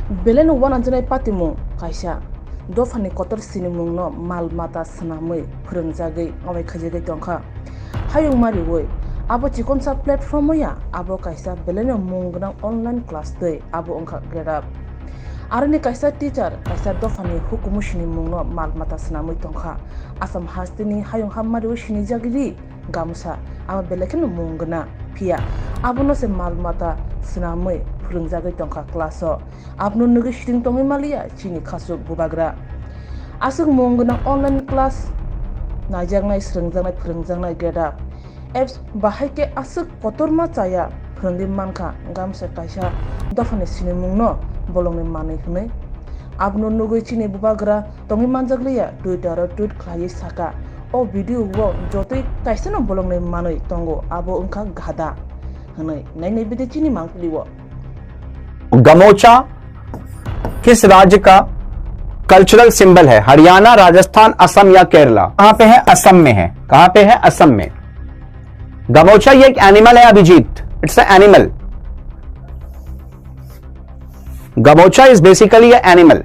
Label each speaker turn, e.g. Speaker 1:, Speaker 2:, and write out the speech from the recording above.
Speaker 1: Belen wan anjane patimu kaisa dofani kotor sinimung no mal mata snamui phurungjagui amai khajagui tongkha hayung mari woi abo chikonsa platform ya abo kaisa belen mungnang online class dei abo ongkha grade up arni kaisa teacher kaisa dofani hukumu sinimung no mal mata snamui tongkha asam hastini hayung hammari sini jagiri gamusa abo beleken mungna pia abo no se mal mata snamui phurungjagui tongkha class o abno nugi shring tongi malia chini khasuk bubagra asuk mungna online class najangnai srungjangnai phurungjangnai grade up apps bahaike asuk kotorma chaya phurungdi mankha gamsa kaisa dofani sinimung no bolongni manui hnai abno nugui chini bubagra tongi manjaglia twitter tweet khlai saka o video wo jotoi kaisa no bolongni manui tongo abo ongkha gada hnai nainai bide chini mangpliwo
Speaker 2: gamocha किस राज्य का cultural symbol है? हरियाणा, राजस्थान, असम या केरला? कहां पे है? असम में है। कहां पे है? असम में। गमोचा ये एक एनिमल है Abhijit, it's a animal. Gamocha is basically a animal.